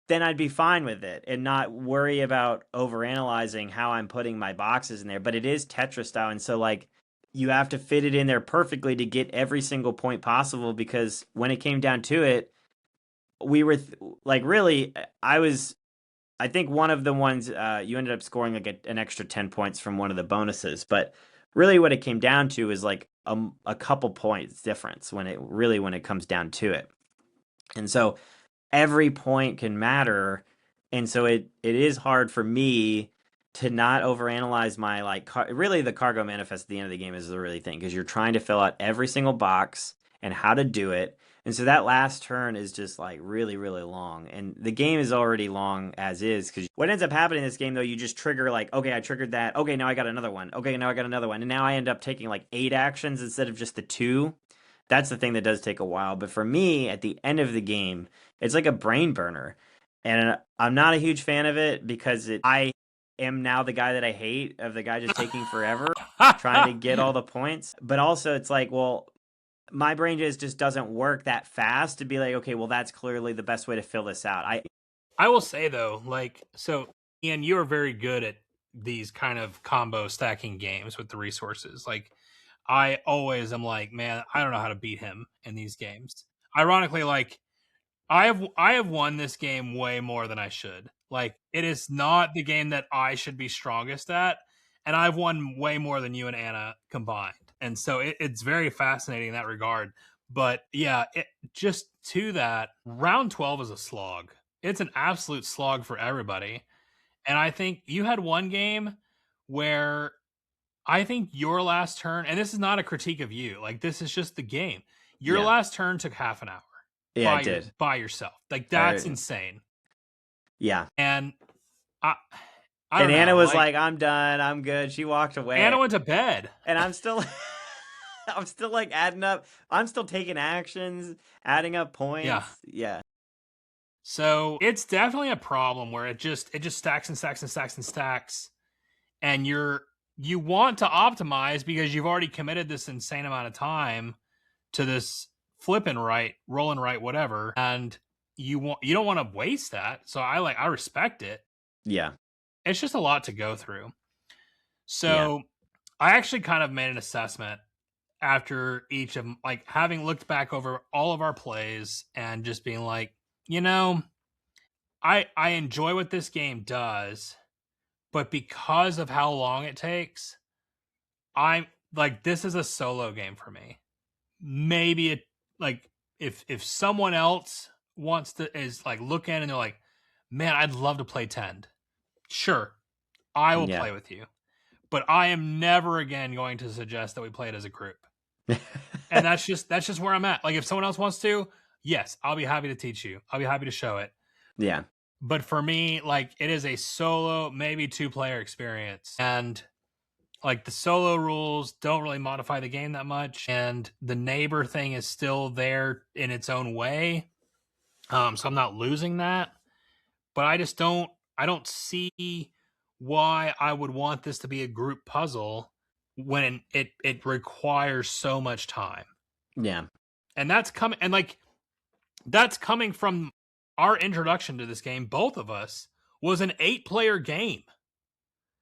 then I'd be fine with it and not worry about overanalyzing how I'm putting my boxes in there. But it is Tetris style, and so like you have to fit it in there perfectly to get every single point possible. Because when it came down to it, we were like really, I was I think one of the ones you ended up scoring like an extra 10 points from one of the bonuses, but really what it came down to is like a couple points difference when it comes down to it. And so every point can matter, and so it is hard for me to not overanalyze my like really the cargo manifest at the end of the game is the really thing because you're trying to fill out every single box and how to do it. And so that last turn is just like really, really long. And the game is already long as is because what ends up happening in this game, though, you just trigger like, okay, I triggered that. Okay, now I got another one. Okay, now I got another one. And now I end up taking like 8 actions instead of just the 2. That's the thing that does take a while. But for me, at the end of the game, it's like a brain burner. And I'm not a huge fan of it because I am now the guy that I hate of the guy just taking forever trying to get all the points. But also it's like, well, my brain just doesn't work that fast to be like, okay, well, that's clearly the best way to fill this out. I will say though, like, so Ian, you are very good at these kind of combo stacking games with the resources. Like, I always am like, man, I don't know how to beat him in these games. Ironically, like, I have won this game way more than I should. Like, it is not the game that I should be strongest at, and I've won way more than you and Anna combined. And so it's very fascinating in that regard. But yeah, just to that, round 12 is a slog. It's an absolute slog for everybody. And I think you had one game where I think your last turn, and this is not a critique of you, like this is just the game. Your Yeah. last turn took half an hour Yeah, it did. by yourself. Like that's insane. Yeah. And I And don't know. Anna was like, I'm done. I'm good. She walked away. Anna went to bed. And I'm still I'm still like adding up. I'm still taking actions, adding up points. Yeah. Yeah. So it's definitely a problem where it just stacks and stacks and stacks and stacks. And you want to optimize because you've already committed this insane amount of time to this flipping right, rolling right, whatever. And you don't want to waste that. So I respect it. Yeah. It's just a lot to go through. So I actually kind of made an assessment after each of them, like having looked back over all of our plays and just being like, you know, I enjoy what this game does, but because of how long it takes, I'm like, this is a solo game for me. Maybe it like if someone else wants to is like looking and they're like, man, I'd love to play Tend. Sure, I will play with you, but I am never again going to suggest that we play it as a group. And that's just where I'm at. Like if someone else wants to, yes, I'll be happy to teach you. I'll be happy to show it. Yeah. But for me, like it is a solo, maybe 2-player experience. And like the solo rules don't really modify the game that much. And the neighbor thing is still there in its own way. So I'm not losing that. But I don't see why I would want this to be a group puzzle when it requires so much time. Yeah. And that's coming from our introduction to this game. Both of us was an 8-player game.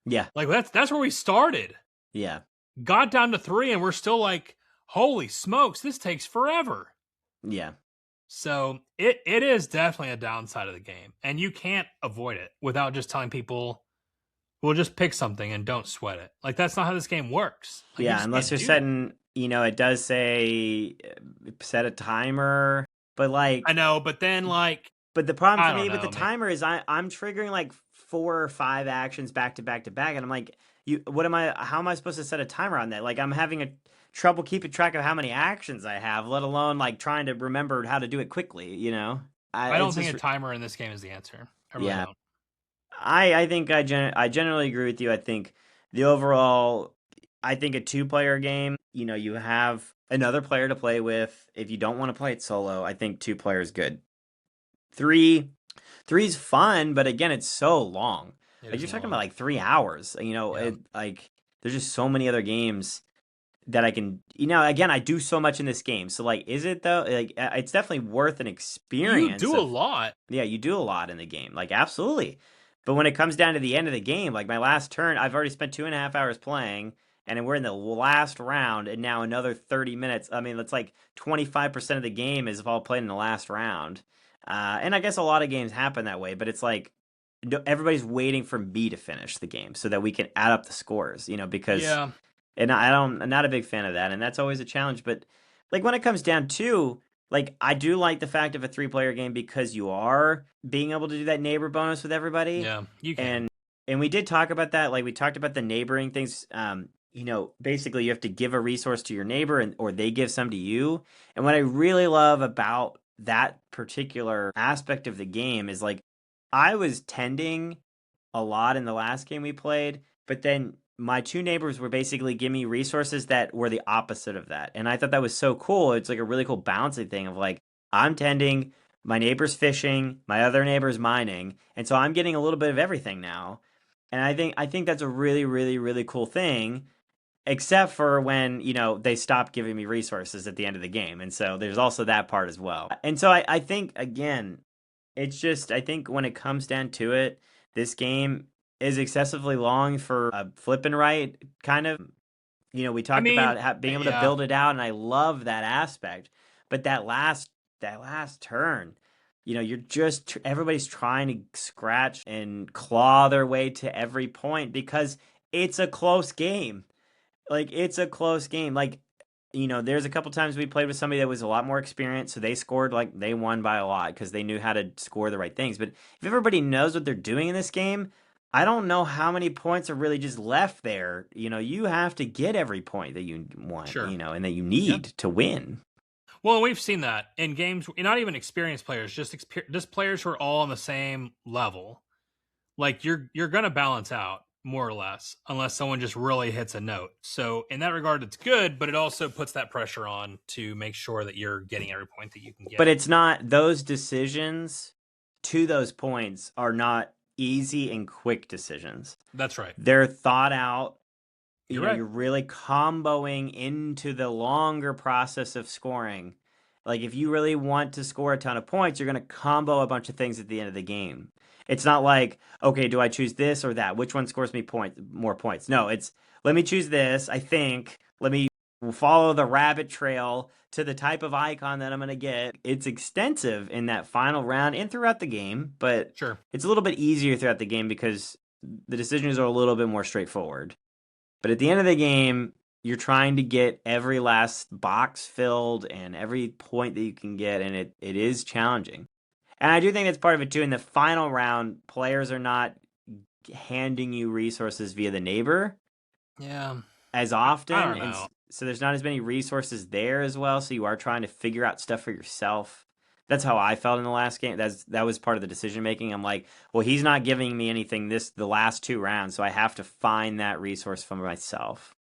Yeah. Like that's where we started. Yeah. Got down to 3 and we're still like, holy smokes, this takes forever. Yeah. So it is definitely a downside of the game. And you can't avoid it without just telling people, we'll just pick something and don't sweat it. Like that's not how this game works. Like, yeah, unless you're setting, it does say set a timer, but like I know, but then like but the problem for me with the timer is I'm triggering like 4 or 5 actions back to back to back, and I'm like, how am I supposed to set a timer on that? Like I'm having a trouble keeping track of how many actions I have, let alone like trying to remember how to do it quickly, I don't think a timer in this game is the answer. I really don't. I think I generally agree with you. I think the overall, I think a 2-player game, you have another player to play with. If you don't want to play it solo, I think 2 players good. 3's fun, but again, it's so long. Like you're talking about like 3 hours. Like there's just so many other games that I can. Again, I do so much in this game. So like, is it though? Like, it's definitely worth an experience. You do a lot. Yeah, you do a lot in the game. Like, absolutely. But when it comes down to the end of the game, like my last turn, I've already spent 2.5 hours playing, and we're in the last round, and now another 30 minutes. I mean, it's like 25% of the game is all played in the last round. And I guess a lot of games happen that way, but it's like everybody's waiting for me to finish the game so that we can add up the scores, because Yeah. and I'm not a big fan of that, and that's always a challenge. But like when it comes down to like, I do like the fact of a 3-player game because you are being able to do that neighbor bonus with everybody, Yeah, you can. and we did talk about that. Like we talked about the neighboring things. Basically you have to give a resource to your neighbor, or they give some to you. And what I really love about that particular aspect of the game is like I was tending a lot in the last game we played, but then my two neighbors were basically giving me resources that were the opposite of that. And I thought that was so cool. It's like a really cool balancing thing of like, I'm tending, my neighbor's fishing, my other neighbor's mining, and so I'm getting a little bit of everything now. And I think that's a really, really, really cool thing, except for when, they stop giving me resources at the end of the game. And so there's also that part as well. And so I think, again, it's just, I think when it comes down to it, this game is excessively long for a flip and right kind of. We I talked mean, about being able to yeah. build it out, and I love that aspect. But that last turn, you're just everybody's trying to scratch and claw their way to every point because it's a close game. Like it's a close game. Like there's a couple times we played with somebody that was a lot more experienced, so they scored like they won by a lot because they knew how to score the right things. But if everybody knows what they're doing in this game, I don't know how many points are really just left there. You have to get every point that you want, Sure. and that you Yeah. need to win. Well, we've seen that in games, not even experienced players, just players who are all on the same level. Like you're gonna balance out more or less, unless someone just really hits a note. So in that regard, it's good, but it also puts that pressure on to make sure that you're getting every point that you can But get. it's not those decisions to those points are not easy and quick decisions. That's right. They're thought out. You're right. You're really comboing into the longer process of scoring. Like if you really want to score a ton of points, you're going to combo a bunch of things at the end of the game. It's not like, okay, do I choose this or that? Which one scores me more points? No, it's let me choose this, I think. Let me follow the rabbit trail to the type of icon that I'm going to get. It's extensive in that final round and throughout the game, but Sure. it's a little bit easier throughout the game because the decisions are a little bit more straightforward. But at the end of the game, you're trying to get every last box filled and every point that you can get, and it is challenging. And I do think that's part of it too. In the final round, players are not handing you resources via the neighbor Yeah. as I often, don't and know. so there's not as many resources there as well. So you are trying to figure out stuff for yourself. That's how I felt in the last game. That was part of the decision making. I'm like, well, he's not giving me anything the last two rounds, so I have to find that resource for myself.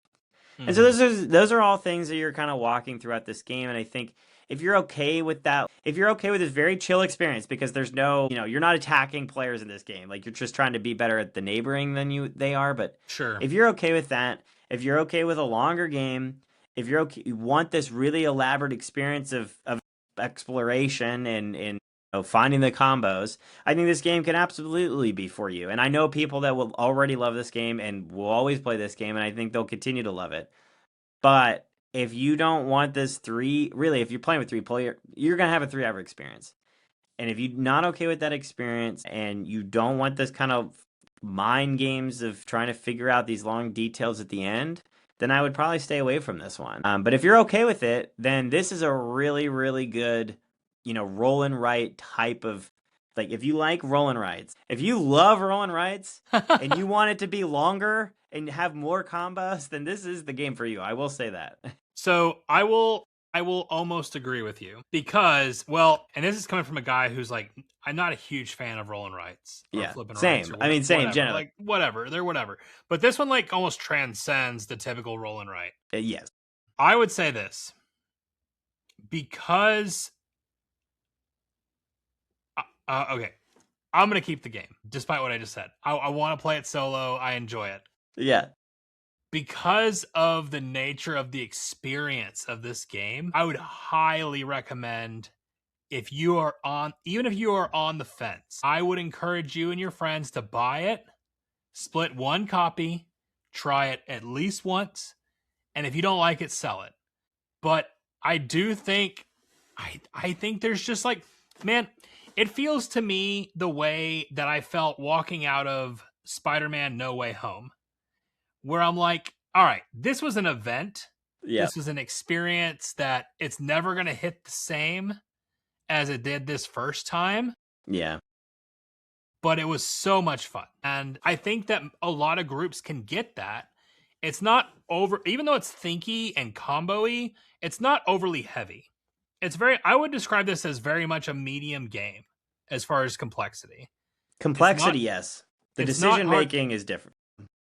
And so Mm-hmm. those are all things that you're kind of walking throughout this game. And I think if you're okay with that, if you're okay with this very chill experience, because there's no, you're not attacking players in this game. Like you're just trying to be better at the neighboring than they are. But Sure. if you're okay with that, if you're okay with a longer game, if you're okay, you want this really elaborate experience of exploration and finding the combos, I think this game can absolutely be for you. And I know people that will already love this game and will always play this game, and I think they'll continue to love it. But if you don't want this really, if you're playing with 3 player, you're gonna have a 3-hour experience. And if you're not okay with that experience and you don't want this kind of mind games of trying to figure out these long details at the end, then I would probably stay away from this one. But if you're okay with it, then this is a really, really good, roll and write type of, like, if you like roll and writes, if you love roll and writes and you want it to be longer and have more combos, then this is the game for you. I will say that. So I will almost agree with you because, well, and this is coming from a guy who's like, I'm not a huge fan of rolling rights or Yeah, flipping rights same. or I mean, same, whatever. generally. Like whatever, they're whatever. But this one like almost transcends the typical rolling right. Yes. I would say this because okay, I'm gonna keep the game despite what I just said. I want to play it solo. I enjoy it. Yeah. Because of the nature of the experience of this game, I would highly recommend even if you are on the fence, I would encourage you and your friends to buy it, split one copy, try it at least once, and if you don't like it, sell it. But I do think I think there's just like, man, It feels to me the way that I felt walking out of Spider-Man No Way Home, where I'm like, all right, this was an event. Yeah. This was an experience that it's never going to hit the same as it did this first time, Yeah. but it was so much fun. And I think that a lot of groups can get that. It's not even though it's thinky and combo-y, it's not overly heavy. I would describe this as very much a medium game as far as complexity. Complexity, yes. The It's not decision hard. making is different.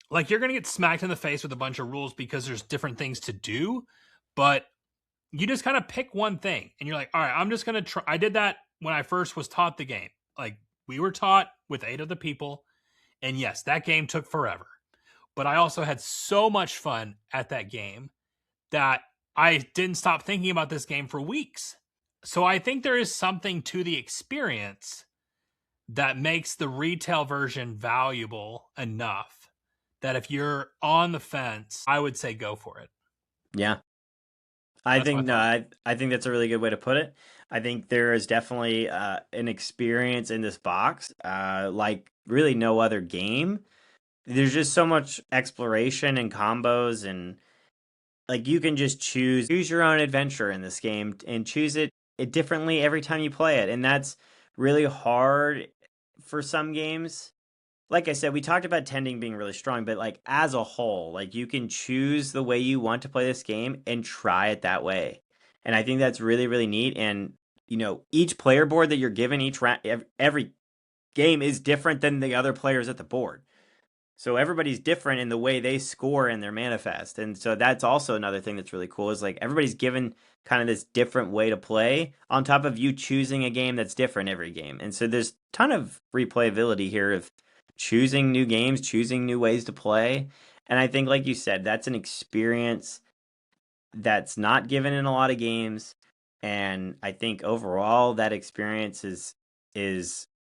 Like, you're going to get smacked in the face with a bunch of rules because there's different things to do, but you just kind of pick one thing and you're like, all right, I'm just going to try. I did that when I first was taught the game. Like, we were taught with 8 other people, and yes, that game took forever. But I also had so much fun at that game that I didn't stop thinking about this game for weeks. So I think there is something to the experience that makes the retail version valuable enough that if you're on the fence, I would say go for it. Yeah. That's I think that's a really good way to put it. I think there is definitely an experience in this box, like really no other game. There's just so much exploration and combos, and like you can just choose your own adventure in this game and choose it differently every time you play it, and that's really hard for some games. Like I said, we talked about tending being really strong, but like as a whole, like you can choose the way you want to play this game and try it that way. And I think that's really, really neat. And, each player board that you're given each round, every game is different than the other players at the board. So everybody's different in the way they score in their manifest. And so that's also another thing that's really cool is like everybody's given kind of this different way to play on top of you choosing a game that's different every game. And so there's a ton of replayability here of choosing new games, choosing new ways to play. And I think, like you said, that's an experience that's not given in a lot of games. And I think overall that experience is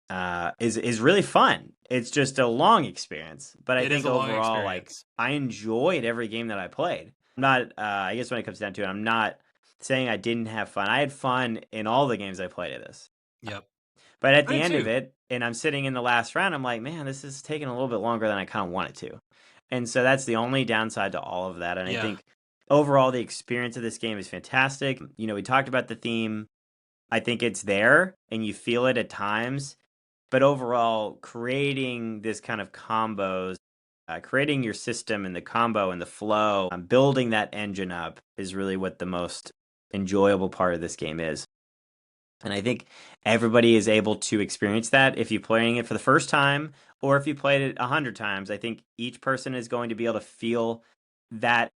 really fun. It's just a long experience, but I think overall, like I enjoyed every game that I played. I'm not, I guess when it comes down to it, I'm not saying I didn't have fun. I had fun in all the games I played at this. Yep. But at the end of it, and I'm sitting in the last round, I'm like, man, this is taking a little bit longer than I kind of want it to. And so that's the only downside to all of that. And I think overall, the experience of this game is fantastic. We talked about the theme. I think it's there and you feel it at times. But overall, creating this kind of combos, creating your system and the combo and the flow, building that engine up is really what the most enjoyable part of this game is. And I think everybody is able to experience that if you're playing it for the first time or if you played it 100 times. I think each person is going to be able to feel that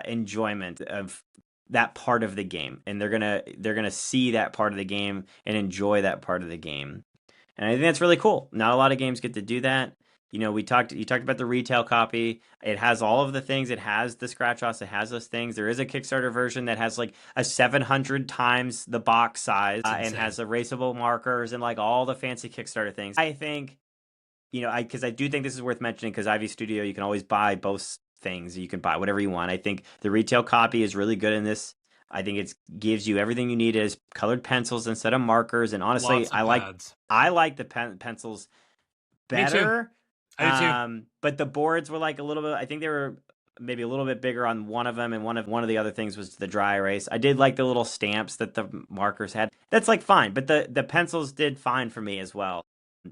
enjoyment of that part of the game, and they're gonna see that part of the game and enjoy that part of the game. And I think that's really cool. Not a lot of games get to do that. You talked about the retail copy. It has all of the things. It has the scratch offs. It has those things. There is a Kickstarter version that has like a 700 times the box size and has erasable markers and like all the fancy Kickstarter things. I think, because I do think this is worth mentioning because Ivy Studio, you can always buy both things. You can buy whatever you want. I think the retail copy is really good in this. I think it gives you everything you need as colored pencils instead of markers. And honestly, I like the pencils better. Me too. I do too. But the boards were like a little bit. I think they were maybe a little bit bigger on one of them, and one of the other things was the dry erase. I did like the little stamps that the markers had. That's like fine, but the pencils did fine for me as well.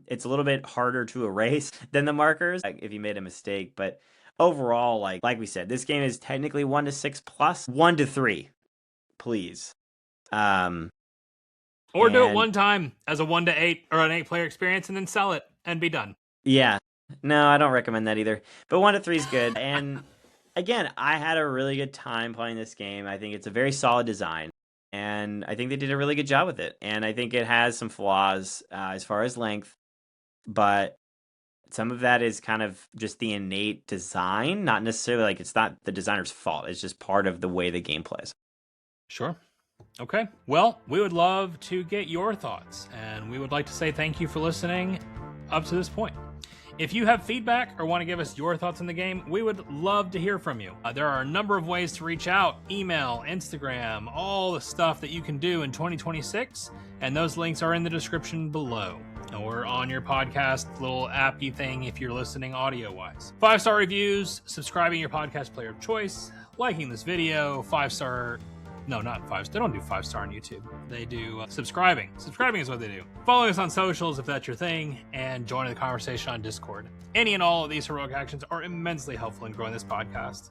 It's a little bit harder to erase than the markers if you made a mistake, but overall, like we said, this game is technically 1 to 6 plus 1 to 3. Please. Or do it one time as a 1 to 8 or an 8-player experience and then sell it and be done. Yeah. No, I don't recommend that either. But 1 to 3 is good. And again, I had a really good time playing this game. I think it's a very solid design. And I think they did a really good job with it. And I think it has some flaws as far as length. But some of that is kind of just the innate design. Not necessarily like it's not the designer's fault. It's just part of the way the game plays. Sure. Okay. Well, we would love to get your thoughts. And we would like to say thank you for listening up to this point. If you have feedback or want to give us your thoughts on the game, we would love to hear from you. There are a number of ways to reach out: email, Instagram, all the stuff that you can do in 2026, and those links are in the description below or on your podcast little appy thing if you're listening audio-wise. 5-star reviews, subscribing your podcast player of choice, liking this video, 5-star... No, not 5. They don't do 5-star on YouTube. They do subscribing. Subscribing is what they do. Follow us on socials if that's your thing, and join the conversation on Discord. Any and all of these heroic actions are immensely helpful in growing this podcast.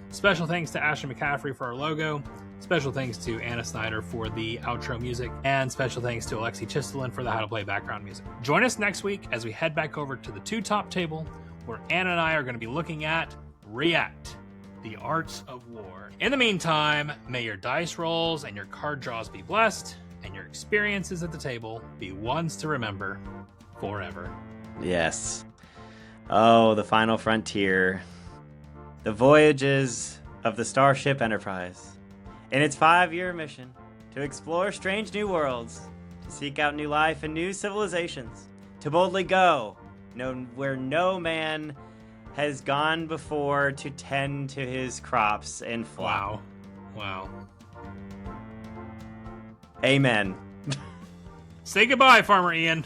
Special thanks to Ashley McCaffrey for our logo. Special thanks to Anna Snyder for the outro music. And special thanks to Aleksey Chistilin for the How to Play background music. Join us next week as we head back over to the two-top table, where Anna and I are going to be looking at React, the Arts of War. In the meantime, may your dice rolls and your card draws be blessed, and your experiences at the table be ones to remember forever. Yes. Oh, the final frontier. The voyages of the Starship Enterprise. In its 5-year mission to explore strange new worlds, to seek out new life and new civilizations, to boldly go where no man has gone before, to tend to his crops and flock. Wow. Amen. Say goodbye, Farmer Ian.